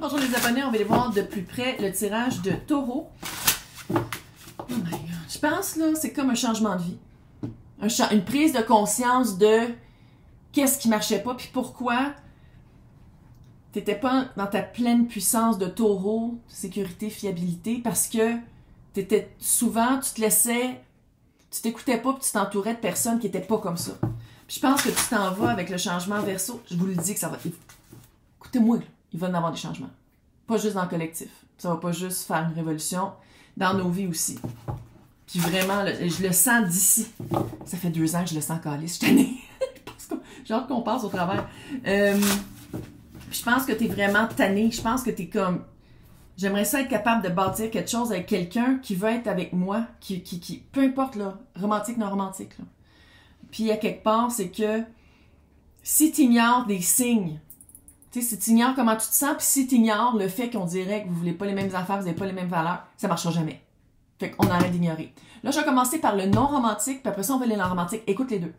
Bonjour les abonnés, on va aller voir de plus près le tirage de Taureau. Oh my God. Je pense là, c'est comme un changement de vie. Une prise de conscience de qu'est-ce qui marchait pas, puis pourquoi t'étais pas dans ta pleine puissance de Taureau, sécurité, fiabilité, parce que t'étais souvent, tu t'écoutais pas, puis tu t'entourais de personnes qui étaient pas comme ça. Puis je pense que tu t'en vas avec le changement Verseau. Je vous le dis que ça va. Écoutez-moi, là. Il va y en avoir des changements. Pas juste dans le collectif. Ça va pas juste faire une révolution. Dans nos vies aussi. Puis vraiment, je le sens d'ici. Ça fait 2 ans que je le sens calé. Je suis tannée. J'ai hâte qu'on passe au travers. Je pense que t'es vraiment tannée. Je pense que t'es comme... J'aimerais ça être capable de bâtir quelque chose avec quelqu'un qui veut être avec moi. Qui peu importe, là. Romantique, non romantique, là. Puis à quelque part, c'est que si tu ignores des signes, tu sais, si tu ignores comment tu te sens, puis si tu ignores le fait qu'on dirait que vous voulez pas les mêmes affaires, vous n'avez pas les mêmes valeurs, ça marchera jamais. Fait qu'on arrête d'ignorer. Là, je vais commencer par le non romantique, puis après ça, on va aller dans le romantique. Écoute les deux.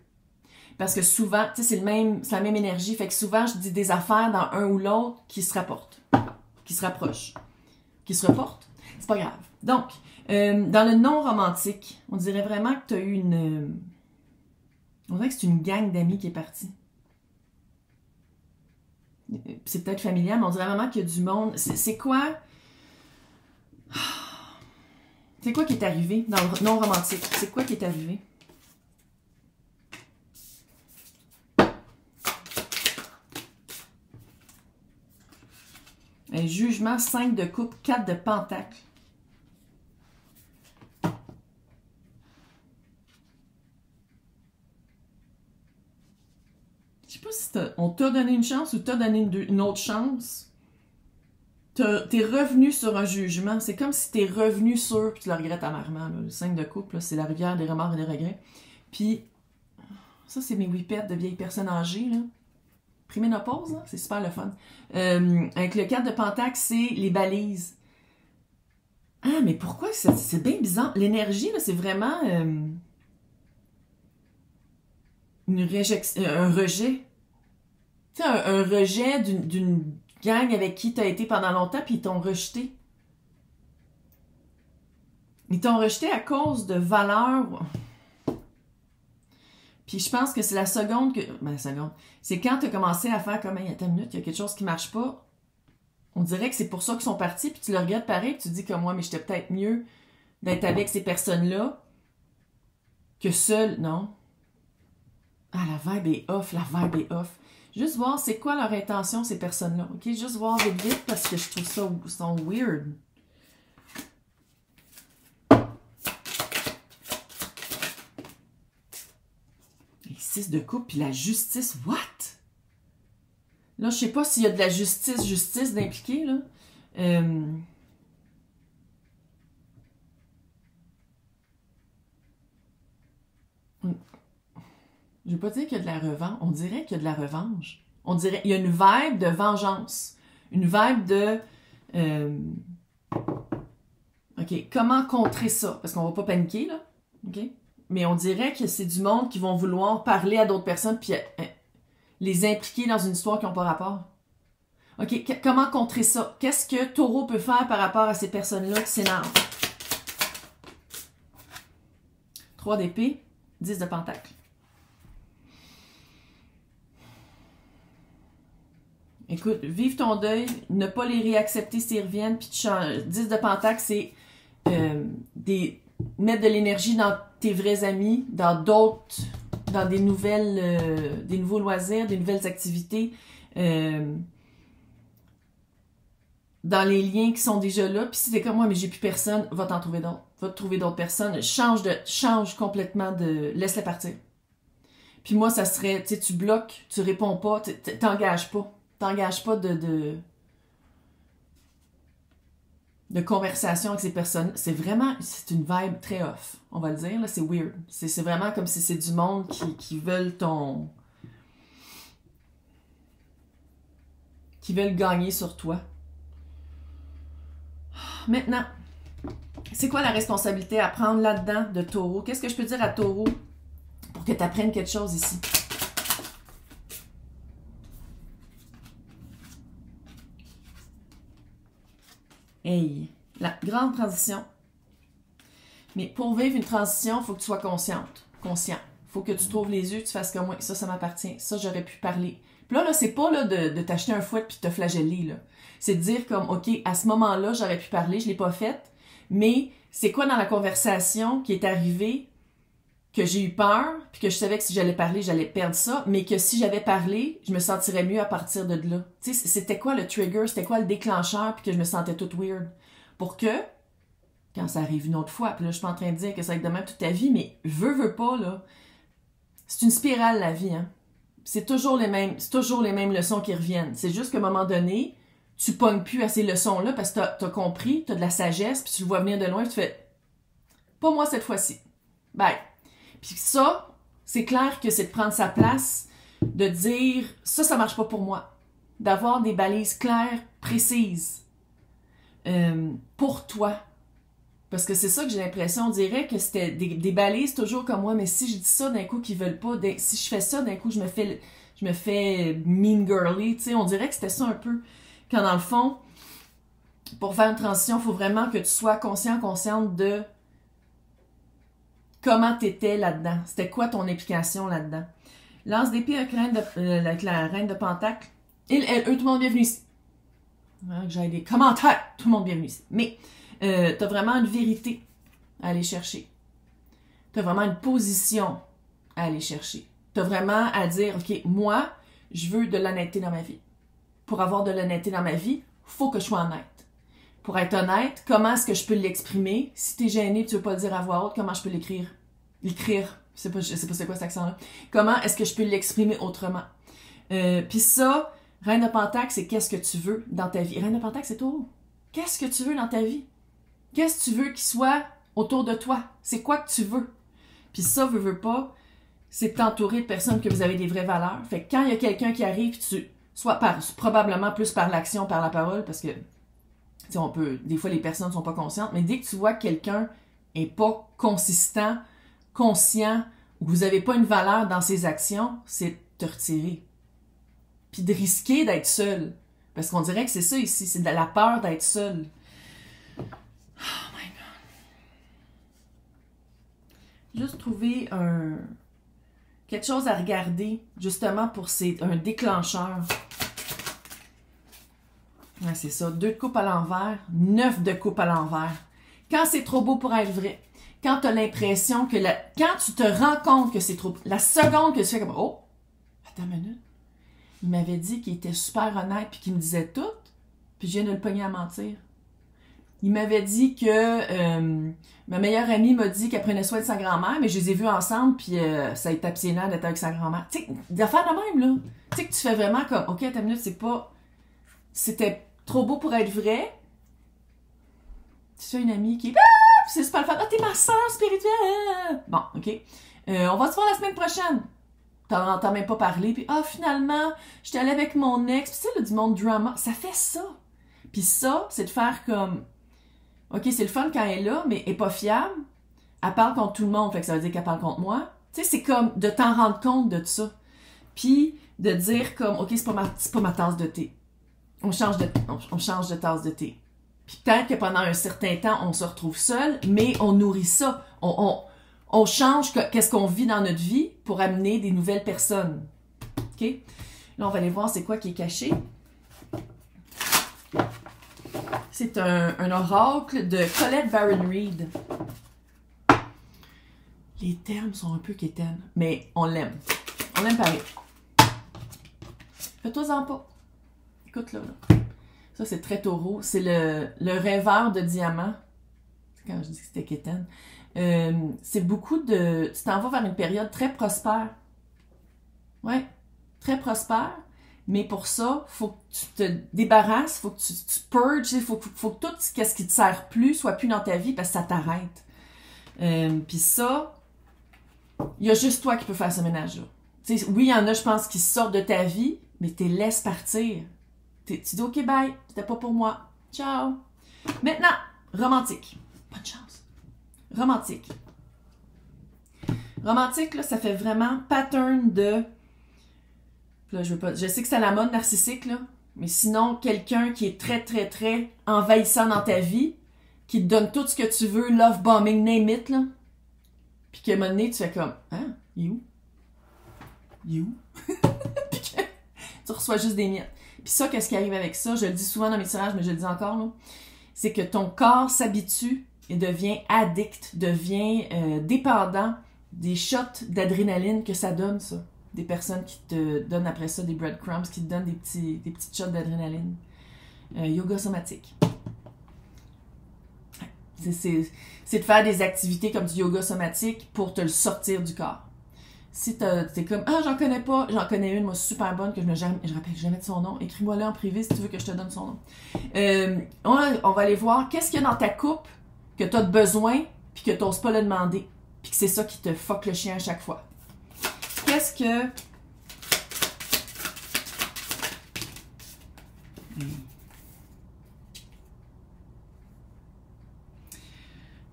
Parce que souvent, tu sais, c'est la même énergie, fait que souvent, je dis des affaires dans un ou l'autre qui se rapportent, qui se rapprochent, qui se reportent. C'est pas grave. Donc, dans le non romantique, on dirait vraiment que tu as eu une... On dirait que c'est une gang d'amis qui est partie. C'est peut-être familial, mais on dirait vraiment qu'il y a du monde. C'est quoi? C'est quoi qui est arrivé dans le non romantique? C'est quoi qui est arrivé? Un jugement, 5 de coupe, 4 de pentacle. Je sais pas si on t'a donné une chance ou t'as donné une autre chance. T'es revenu sur un jugement. C'est comme si t'es revenu sur, puis tu le regrettes amèrement. Là. Le 5 de coupe, c'est la rivière des remords et des regrets. Puis, ça, c'est mes whippets de vieilles personnes âgées. Là. Préménopause, c'est super le fun. Avec le 4 de pentacle, c'est les balises. Ah, mais pourquoi? C'est bien bizarre. L'énergie, c'est vraiment... un rejet. Tu sais, un rejet d'une gang avec qui tu as été pendant longtemps, puis ils t'ont rejeté. Ils t'ont rejeté à cause de valeurs. Puis je pense que c'est la seconde que... Ben, la seconde. C'est quand tu as commencé à faire comme, hey, attends une minute, il y a quelque chose qui marche pas. On dirait que c'est pour ça qu'ils sont partis, puis tu le regardes pareil, puis tu te dis comme moi, mais j'étais peut-être mieux d'être avec ces personnes-là que seule. Non. Ah, la vibe est off, la vibe est off. Juste voir c'est quoi leur intention, ces personnes-là. OK? Juste voir vite vite parce que je trouve ça sont weird. Les 6 de coupe puis la justice. What? Là, je sais pas s'il y a de la justice d'impliquer, là. Je ne veux pas dire qu'il y a de la revanche. On dirait qu'il y a de la revanche. On dirait qu'il y a une vibe de vengeance. Une vibe de... OK, comment contrer ça? Parce qu'on va pas paniquer, là. OK? Mais on dirait que c'est du monde qui vont vouloir parler à d'autres personnes puis les impliquer dans une histoire qui n'a pas rapport. OK, comment contrer ça? Qu'est-ce que Taureau peut faire par rapport à ces personnes-là qui s'énervent? 3 d'épée, 10 de pentacle. Écoute, vive ton deuil, ne pas les réaccepter s'ils reviennent, puis tu changes. 10 de pentacle, c'est mettre de l'énergie dans tes vrais amis, dans d'autres, dans des nouveaux loisirs, des nouvelles activités, dans les liens qui sont déjà là. Puis si t'es comme moi, mais j'ai plus personne, va t'en trouver d'autres. Va te trouver d'autres personnes. Change complètement de... Laisse-les partir. Puis moi, ça serait, tu sais, tu bloques, tu réponds pas, t'engages pas. T'engages pas de conversation avec ces personnes. C'est une vibe très off, on va le dire. Là, c'est weird. C'est vraiment comme si c'est du monde qui veulent qui veulent gagner sur toi. Maintenant, c'est quoi la responsabilité à prendre là-dedans de Taureau? Qu'est-ce que je peux dire à Taureau pour que tu apprennes quelque chose ici? Hey, la grande transition. Mais pour vivre une transition, il faut que tu sois conscient. Il faut que tu trouves les yeux, tu fasses comme moi. Ça m'appartient. Ça, j'aurais pu parler. Puis là, c'est pas là, de t'acheter un fouet puis de te flageller. Là. C'est de dire comme, OK, à ce moment-là, j'aurais pu parler, je l'ai pas fait. Mais c'est quoi dans la conversation qui est arrivé que j'ai eu peur, puis que je savais que si j'allais parler, j'allais perdre ça, mais que si j'avais parlé, je me sentirais mieux à partir de là. Tu sais, c'était quoi le trigger, c'était quoi le déclencheur, puis que je me sentais toute weird. Pour que, quand ça arrive une autre fois, puis là, je suis pas en train de dire que ça va être de même toute ta vie, mais veux pas, là. C'est une spirale, la vie, hein. C'est toujours les mêmes leçons qui reviennent. C'est juste qu'à un moment donné, tu pognes plus à ces leçons-là parce que t'as compris, t'as de la sagesse, puis tu le vois venir de loin, puis tu fais « Pas moi cette fois-ci. » Bye. Puis ça, c'est clair que c'est de prendre sa place, de dire « Ça marche pas pour moi. » D'avoir des balises claires, précises, pour toi. Parce que c'est ça que j'ai l'impression, on dirait que c'était des balises toujours comme moi, mais si je dis ça d'un coup qu'ils veulent pas, si je fais ça d'un coup je me fais mean girly, tu sais, on dirait que c'était ça un peu. Quand dans le fond, pour faire une transition, il faut vraiment que tu sois consciente de comment t'étais là-dedans. C'était quoi ton implication là-dedans. Lance d'épée avec la reine de Pentacle. Eux, tout le monde est bienvenu ici. Que j'aille des commentaires. Tout le monde bienvenu ici. Mais t'as vraiment une vérité à aller chercher. T'as vraiment une position à aller chercher. T'as vraiment à dire, OK, moi, je veux de l'honnêteté dans ma vie. Pour avoir de l'honnêteté dans ma vie, faut que je sois honnête. Pour être honnête, comment est-ce que je peux l'exprimer? Si t'es gêné et tu veux pas le dire à voix haute, comment je peux l'écrire? Je sais pas c'est quoi cet accent-là. Comment est-ce que je peux l'exprimer autrement? Puis ça, Reine de Pentacle, c'est qu'est-ce que tu veux dans ta vie. Reine de Pentacle, c'est tout. Qu'est-ce que tu veux dans ta vie? Qu'est-ce que tu veux qu'il soit autour de toi? C'est quoi que tu veux? Puis ça, veux pas, c'est t'entourer de personnes que vous avez des vraies valeurs. Fait que quand il y a quelqu'un qui arrive, probablement plus par l'action, par la parole, parce que des fois les personnes ne sont pas conscientes, mais dès que tu vois que quelqu'un est pas consistant, conscient, ou que vous n'avez pas une valeur dans ses actions, c'est de te retirer. Puis de risquer d'être seul. Parce qu'on dirait que c'est ça ici, c'est de la peur d'être seul. Oh my God. Juste trouver quelque chose à regarder, justement pour un déclencheur. Ouais, c'est ça. 2 de coupe à l'envers, 9 de coupe à l'envers. Quand c'est trop beau pour être vrai, quand tu as l'impression que quand tu te rends compte que c'est trop... La seconde que tu fais comme... Oh, attends une minute. Il m'avait dit qu'il était super honnête puis qu'il me disait tout, puis je viens de le pogner à mentir. Il m'avait dit que ma meilleure amie m'a dit qu'elle prenait soin de sa grand-mère, mais je les ai vus ensemble, puis ça a été abstiennant d'être avec sa grand-mère. Tu sais, d'affaires de même, là. Tu sais, que tu fais vraiment comme... OK, attends une minute, c'est pas... C'était trop beau pour être vrai. Tu as une amie qui est... Ah! C'est super le fun. Ah, t'es ma soeur spirituelle! Bon, OK. On va se voir la semaine prochaine. T'en même pas parlé. Puis, finalement, j'étais allée avec mon ex. Puis, tu sais, là, du monde drama. Ça fait ça. Puis ça, c'est de faire comme... OK, c'est le fun quand elle est là, mais elle est pas fiable. Elle parle contre tout le monde. Fait que ça veut dire qu'elle parle contre moi. Tu sais, c'est comme de t'en rendre compte de ça. Puis, de dire comme... OK, c'est pas ma tasse de thé. On change de tasse de thé. Puis peut-être que pendant un certain temps, on se retrouve seul, mais on nourrit ça. On change qu'est-ce qu'on vit dans notre vie pour amener des nouvelles personnes. OK? Là, on va aller voir c'est quoi qui est caché. C'est un oracle de Colette Baron Reid. Les termes sont un peu quétaines, mais on l'aime. On l'aime pareil. Fais-toi-en pas. Écoute là. Ça, c'est très taureau. C'est le rêveur de diamant. C'est quand je dis que c'était quétaine. C'est beaucoup de... Tu t'en vas vers une période très prospère. Ouais, très prospère. Mais pour ça, faut que tu te débarrasses, faut que tu purges, faut que tout ce qui te sert plus soit plus dans ta vie parce que ça t'arrête. Puis ça, il y a juste toi qui peux faire ce ménage-là. T'sais, oui, il y en a, je pense, qui sortent de ta vie, mais tu les laisses partir. Tu dis, OK, bye, c'était pas pour moi. Ciao. Maintenant, romantique. Bonne chance. Romantique. Romantique, là, ça fait vraiment pattern de... Là, je sais que c'est à la mode narcissique, là, Mais sinon, quelqu'un qui est très, très, très envahissant dans ta vie, qui te donne tout ce que tu veux, love bombing, name it, là. Puis qu'à un moment donné, tu fais comme, hein, il est où? Il est où? Puis que tu reçois juste des miettes. Puis ça, qu'est-ce qui arrive avec ça? Je le dis souvent dans mes tirages, mais je le dis encore, là. C'est que ton corps s'habitue et devient addict, devient dépendant des shots d'adrénaline que ça donne, ça. Des personnes qui te donnent après ça des breadcrumbs, qui te donnent des petites shots d'adrénaline. Yoga somatique. C'est de faire des activités comme du yoga somatique pour te le sortir du corps. Si t'es comme, ah, j'en connais pas, j'en connais une, moi, super bonne, que je rappelle jamais de son nom, écris-moi là en privé si tu veux que je te donne son nom. On va aller voir qu'est-ce qu'il y a dans ta coupe que tu as besoin, puis que tu n'oses pas le demander, puis que c'est ça qui te fuck le chien à chaque fois. Qu'est-ce que...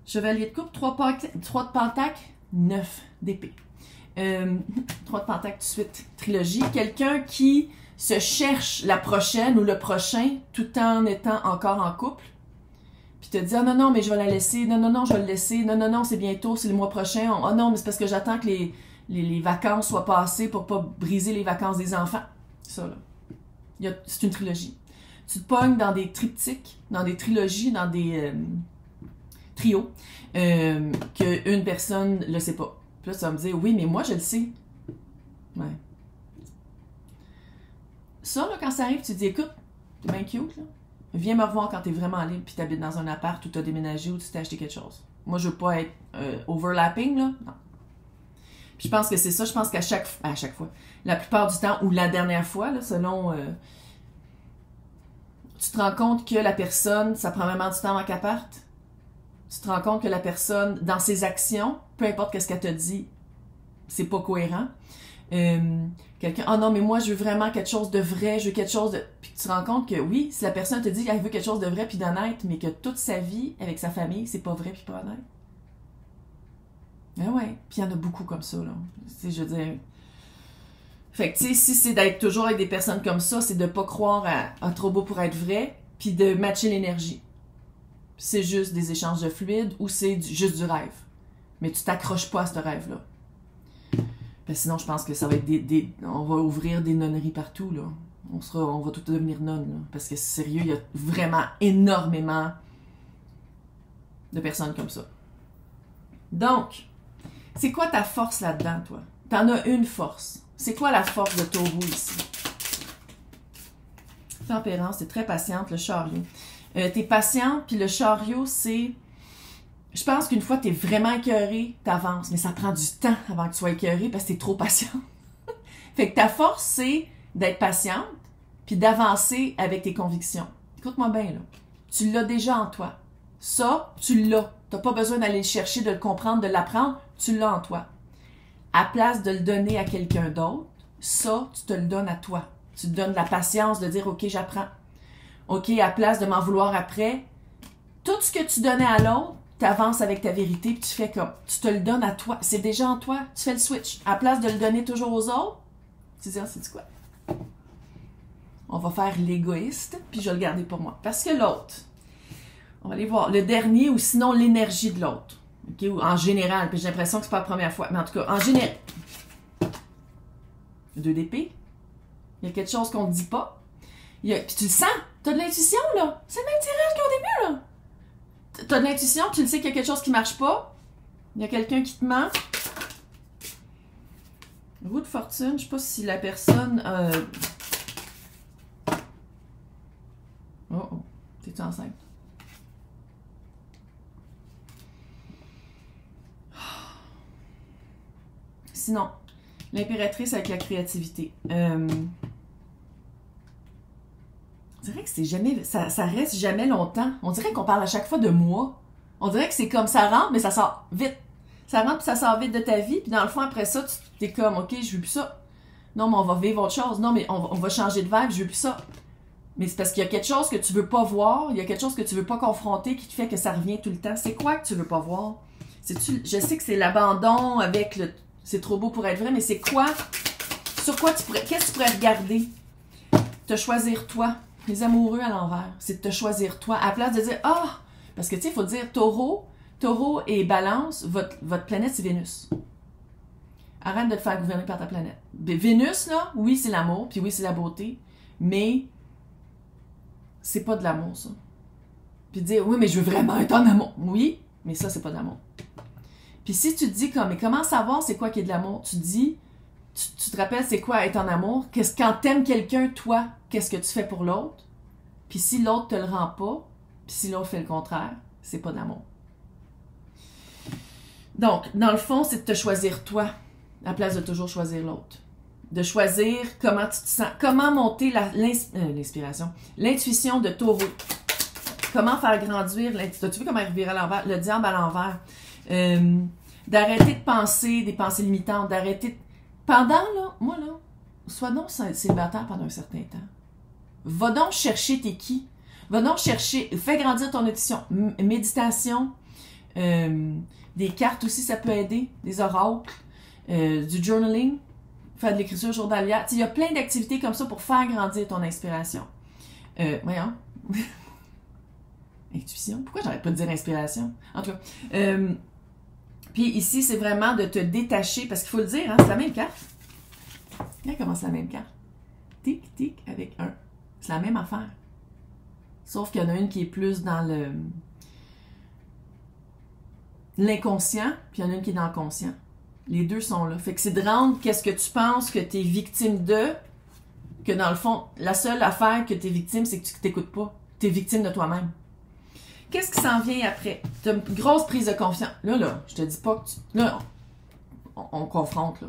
Chevalier de coupe, 3 de pentacle, 9 d'épée. 3 de pentacle tout de suite, trilogie. Quelqu'un qui se cherche la prochaine ou le prochain tout en étant encore en couple. Puis te dit, ah non, non, mais je vais la laisser. Non, non, non, je vais le laisser. Non, non, non, c'est bientôt, c'est le mois prochain. Ah non, mais c'est parce que j'attends que les vacances soient passées pour pas briser les vacances des enfants. Ça, là. C'est une trilogie. Tu te pognes dans des triptyques, dans des trilogies, dans des trios, qu'une personne le sait pas. Puis là, tu vas me dire, oui, mais moi, je le sais. Ouais. Ça, là, quand ça arrive, tu te dis, écoute, t'es bien cute, là. Viens me revoir quand t'es vraiment libre, puis t'habites dans un appart ou t'as déménagé ou tu t'es acheté quelque chose. Moi, je veux pas être overlapping, là. Non. Puis je pense que c'est ça. Je pense qu'à chaque fois, la plupart du temps, ou la dernière fois, là, selon... tu te rends compte que la personne, ça prend vraiment du temps avant qu'elle parte. Tu te rends compte que la personne, dans ses actions, peu importe ce qu'elle te dit, c'est pas cohérent. Quelqu'un, oh non, mais moi, je veux vraiment quelque chose de vrai, je veux quelque chose de... Puis tu te rends compte que oui, si la personne te dit qu'elle veut quelque chose de vrai puis d'honnête, mais que toute sa vie, avec sa famille, c'est pas vrai puis pas honnête. Ben ouais, puis il y en a beaucoup comme ça, là. Tu sais, je veux dire... Fait que, tu sais, si c'est d'être toujours avec des personnes comme ça, c'est de pas croire à trop beau pour être vrai, puis de matcher l'énergie. C'est juste des échanges de fluides ou c'est juste du rêve. Mais tu t'accroches pas à ce rêve-là. Ben sinon, je pense que ça va être on va ouvrir des nonneries partout, là. On va tout devenir nonnes, là. Parce que sérieux, il y a vraiment énormément de personnes comme ça. Donc, c'est quoi ta force là-dedans, toi? T'en as une force. C'est quoi la force de Taureau ici? Tempérance, t'es très patiente, le chariot. T'es patiente, puis le chariot, c'est... Je pense qu'une fois que t'es vraiment écœurée, t'avances. Mais ça prend du temps avant que tu sois écœurée parce que t'es trop patiente. Fait que ta force, c'est d'être patiente, puis d'avancer avec tes convictions. Écoute-moi bien, là. Tu l'as déjà en toi. Ça, tu l'as. T'as pas besoin d'aller le chercher, de le comprendre, de l'apprendre. Tu l'as en toi. À place de le donner à quelqu'un d'autre, ça, tu te le donnes à toi. Tu te donnes la patience de dire, OK, j'apprends. OK, à place de m'en vouloir après, tout ce que tu donnais à l'autre, tu avances avec ta vérité, puis tu fais comme, tu te le donnes à toi. C'est déjà en toi. Tu fais le switch. À place de le donner toujours aux autres, tu dis, ah, c'est quoi? On va faire l'égoïste, puis je vais le garder pour moi. Parce que l'autre, on va aller voir le dernier ou sinon l'énergie de l'autre. OK? Ou en général, puis j'ai l'impression que c'est pas la première fois. Mais en tout cas, en général. 2 d'épée. Il y a quelque chose qu'on ne dit pas. Puis tu le sens. Tu as de l'intuition, là. C'est le même tirage qu'au début, là. Tu as de l'intuition, tu le sais qu'il y a quelque chose qui ne marche pas. Il y a quelqu'un qui te ment. Roue de fortune, je ne sais pas si la personne... Oh, t'es-tu enceinte? Sinon, l'impératrice avec la créativité. On dirait que c'est jamais... Ça reste jamais longtemps. On dirait qu'on parle à chaque fois de mois. On dirait que c'est comme ça rentre, mais ça sort vite. Ça rentre puis ça sort vite de ta vie. Puis dans le fond, après ça, tu es comme, OK, je veux plus ça. Non, mais on va vivre autre chose. Non, mais on va changer de vibe, je veux plus ça. Mais c'est parce qu'il y a quelque chose que tu veux pas voir. Il y a quelque chose que tu veux pas confronter qui te fait que ça revient tout le temps. C'est quoi que tu veux pas voir? Je sais que c'est l'abandon avec le... C'est trop beau pour être vrai, mais c'est quoi? Sur quoi tu pourrais... Qu'est-ce que tu pourrais regarder? te choisir toi. Les amoureux à l'envers, c'est de te choisir toi. À la place de dire, ah, parce que tu sais, il faut dire taureau et balance, votre planète, c'est Vénus. Arrête de te faire gouverner par ta planète. Vénus, là, oui, c'est l'amour, puis oui, c'est la beauté, mais c'est pas de l'amour, ça. Puis dire, oui, mais je veux vraiment être en amour. Oui, mais ça, c'est pas de l'amour. Puis si tu te dis, mais comment savoir c'est quoi qui est de l'amour? Tu te dis, tu te rappelles c'est quoi être en amour? Quand t'aimes quelqu'un, toi, qu'est-ce que tu fais pour l'autre? Puis si l'autre te le rend pas, puis si l'autre fait le contraire, c'est pas de l'amour. Donc, dans le fond, c'est de te choisir toi, à la place de toujours choisir l'autre. De choisir comment tu te sens, comment monter l'inspiration, l'intuition de taureau. Comment faire grandir l'intuition. As-tu vu comment il revient à l'envers? Le diable à l'envers. D'arrêter de penser des pensées limitantes, d'arrêter de... Pendant, là, moi, là, sois donc célibataire pendant un certain temps. Va donc chercher t'es qui. Va donc chercher, fais grandir ton intuition. Méditation, des cartes aussi, ça peut aider, des oracles, du journaling, faire de l'écriture journalière. Il y a plein d'activités comme ça pour faire grandir ton inspiration. Voyons. Intuition? Pourquoi j'arrête pas de dire inspiration? En tout cas. Puis ici, c'est vraiment de te détacher, parce qu'il faut le dire, hein, c'est la même carte. Regarde comment c'est la même carte. Tic, tic, avec un. C'est la même affaire. Sauf qu'il y en a une qui est plus dans l'inconscient, puis il y en a une qui est dans le conscient. Les deux sont là. Fait que c'est de rendre qu'est-ce que tu penses que tu es victime de, que dans le fond, la seule affaire que tu es victime, c'est que tu t'écoutes pas. Tu es victime de toi-même. Qu'est-ce qui s'en vient après? Tu as une grosse prise de confiance. Là, je te dis pas que tu... Là, on confronte, là.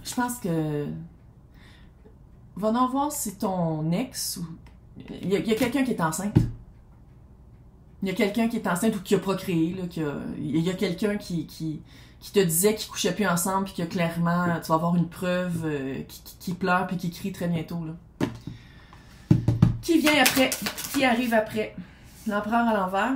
Je pense que... Va donc voir si ton ex... ou il y a quelqu'un qui est enceinte. Il y a quelqu'un qui est enceinte ou qui a procréé. Là, il y a quelqu'un qui te disait qu'ils ne couchaient plus ensemble puis que clairement, tu vas avoir une preuve qui pleure puis qui crie très bientôt. Là. Qui vient après? Qui arrive après? L'empereur à l'envers.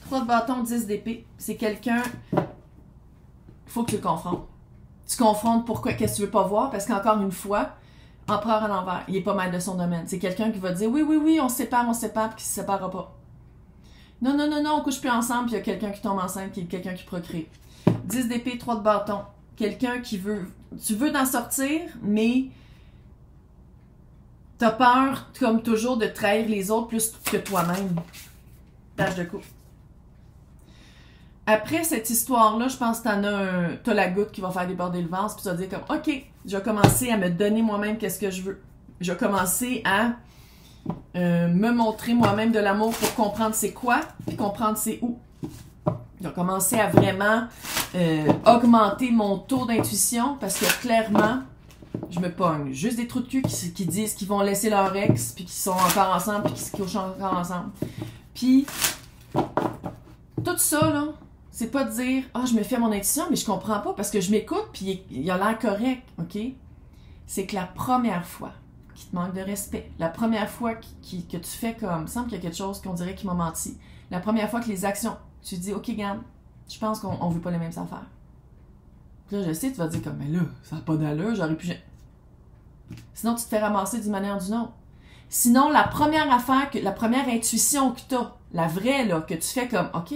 Trois de bâton, 10 d'épée. C'est quelqu'un... Il faut que tu le confrontes. Tu confrontes pourquoi, qu'est-ce que tu veux pas voir, parce qu'encore une fois, empereur à l'envers, il est pas mal de son domaine. C'est quelqu'un qui va dire oui, on se sépare, puis qui se séparera pas. Non, on couche plus ensemble, puis il y a quelqu'un qui tombe enceinte, puis quelqu'un qui procrée. 10 d'épée, 3 de bâton. Quelqu'un qui veut... Tu veux t'en sortir, mais t'as peur, comme toujours, de trahir les autres plus que toi-même. Page de coupe. Après cette histoire-là, je pense que t'as la goutte qui va faire déborder le vase, puis tu vas dire comme, OK, je vais commencer à me donner moi-même qu'est-ce que je veux. Je vais commencer à me montrer moi-même de l'amour pour comprendre c'est quoi, puis comprendre c'est où. Je vais commencer à vraiment augmenter mon taux d'intuition, parce que clairement, je me pogne juste des trous de cul qui disent qu'ils vont laisser leur ex, puis qu'ils sont encore ensemble, puis qu'ils se couchent encore ensemble. Puis, tout ça, là, c'est pas de dire « Ah, je me fie à mon intuition, mais je comprends pas parce que je m'écoute puis il a l'air correct. » OK? C'est que la première fois qu'il te manque de respect, la première fois que tu fais comme... Il me semble qu'il y a quelque chose qu'on dirait qu'il m'a menti. La première fois que les actions, tu dis « OK, garde, je pense qu'on veut pas les mêmes affaires. » Puis là, je sais, tu vas dire comme « Mais là, ça n'a pas d'allure, j'aurais pu... » Sinon, tu te fais ramasser d'une manière ou d'une autre. Sinon, la première affaire, la première intuition que tu as, la vraie, là, que tu fais comme « OK,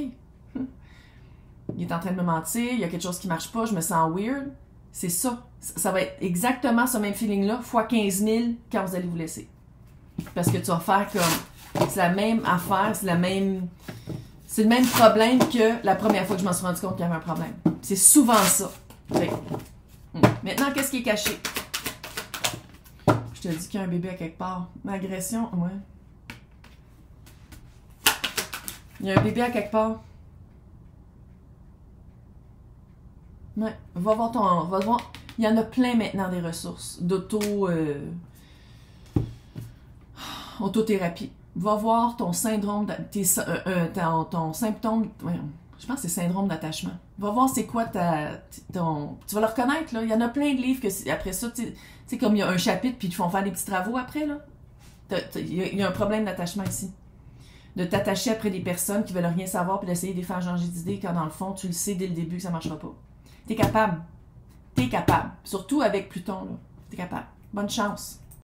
il est en train de me mentir, il y a quelque chose qui marche pas, je me sens weird. » C'est ça. Ça va être exactement ce même feeling-là, fois 15 000 quand vous allez vous laisser. Parce que tu vas faire comme... C'est la même affaire, c'est le même problème que la première fois que je m'en suis rendu compte qu'il y avait un problème. C'est souvent ça. Okay. Maintenant, qu'est-ce qui est caché? Je te dis qu'il y a un bébé à quelque part. L'agression, ouais. Il y a un bébé à quelque part. Ouais, va voir ton... Va voir. Il y en a plein maintenant des ressources autothérapie. Va voir ton syndrome, ton symptôme, je pense que c'est syndrome d'attachement. Va voir c'est quoi tu vas le reconnaître, là. Il y en a plein de livres que après ça, tu sais, comme il y a un chapitre puis ils te font faire des petits travaux après, là. Il y a un problème d'attachement ici. De t'attacher après des personnes qui veulent rien savoir puis d'essayer de les faire changer d'idée quand dans le fond, tu le sais dès le début que ça marchera pas. T'es capable. T'es capable. Surtout avec Pluton, là. T'es capable. Bonne chance.